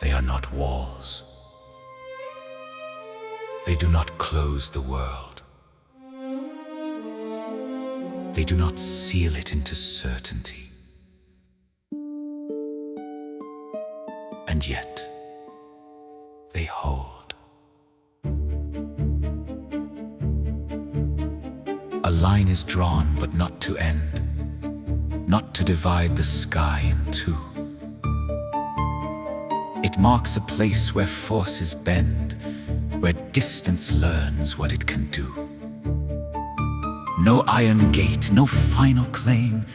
They are not walls. They do not close the world. They do not seal it into certainty. And yet, they hold. A line is drawn, but not to end, not to divide the sky in two. It marks a place where forces bend, where distance learns what it can do. No iron gate, no final claim,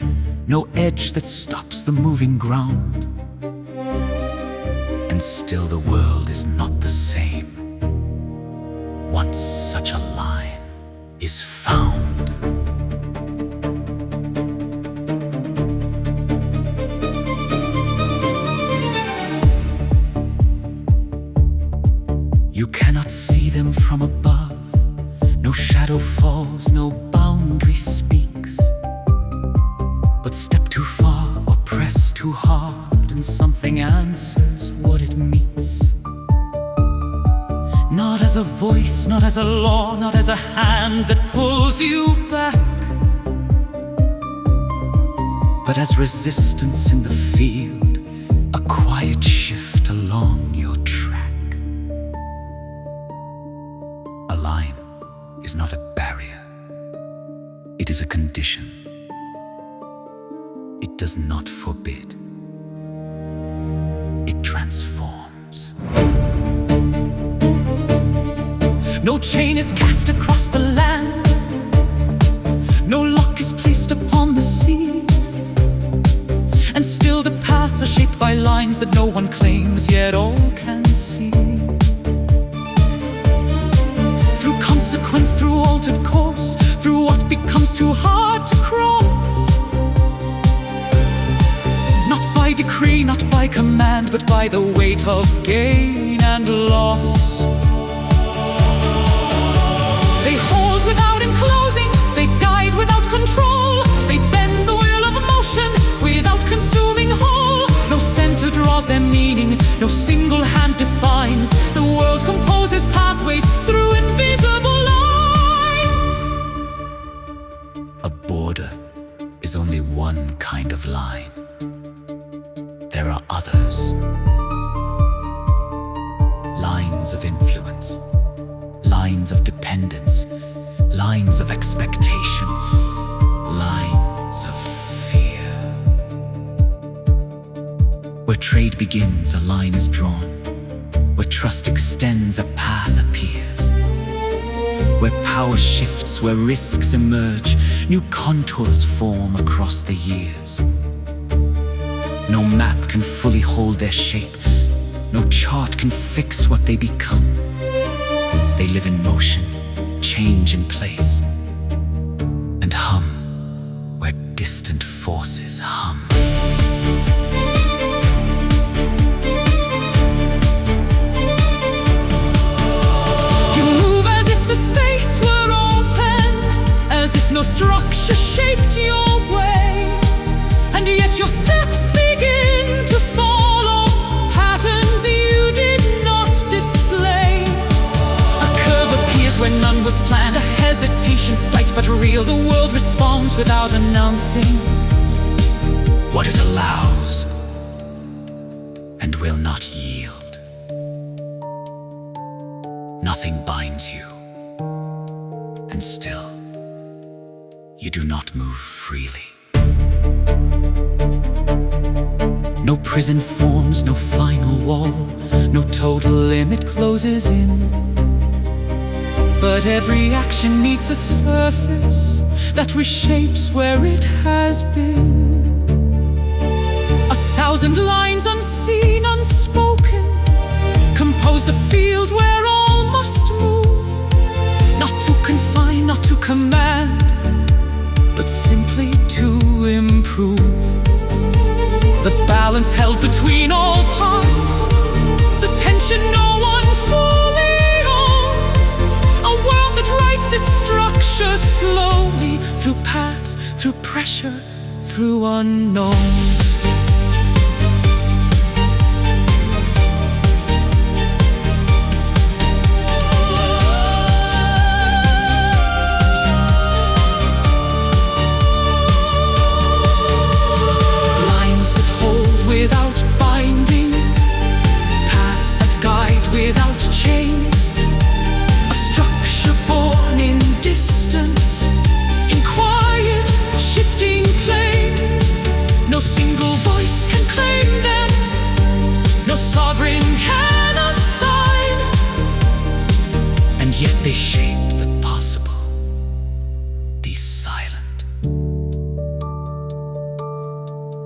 no edge that stops the moving ground. And still the world is not the same once such a line is found. You cannot see them from above. No shadow falls, no boundary speaks. But step too far or press too hard, and something answers what it meets. Not as a voice, not as a law, not as a hand that pulls you back, but as resistance in the field, a quiet shift along your track. A line is not a barrier. It is a condition. It does not forbid. It transforms. No chain is cast across the land. No lock is placed upon the sea. And still the paths are shaped by lines that no one claims, yet all can see. Through consequence, through altered course, through what becomes too hard to cross. Not by decree, not by command, but by the weight of gain and loss. They hold without enclosing, they guide without control. They bend the wheel of motion without consuming whole. No center draws their meaning, no single hand defines. The world composes pathways through invisible lines. A border is only one kind of line. There are others. Lines of influence, lines of dependence, lines of expectation, lines of fear. Where trade begins, a line is drawn. Where trust extends, a path appears. Where power shifts, where risks emerge, new contours form across the years. No map can fully hold their shape. No chart can fix what they become. They live in motion, change in place, and hum where distant forces hum. You move as if the space were open, as if no structure shaped your way, and yet your steps begin to follow patterns you did not display. A curve appears where none was planned, a hesitation slight but real. The world responds without announcing what it allows and will not yield. Nothing binds you, and still you do not move freely. No prison forms, no final wall, no total limit closes in. But every action meets a surface that reshapes where it has been. 1,000 lines unseen, unspoken, compose the field where all must move. Not to confine, not to command, but simply to improve. The balance held between all parts, the tension no one fully owns. A world that writes its structure slowly, through paths, through pressure, through unknowns.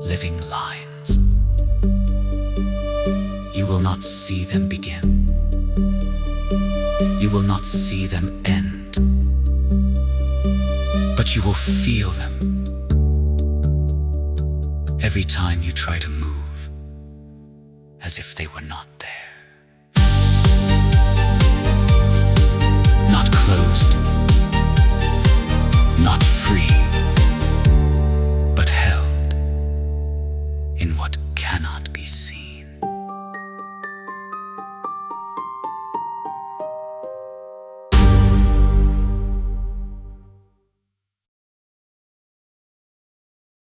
living lines. You will not see them begin. You will not see them end. But you will feel them every time you try to move, as if they were not there.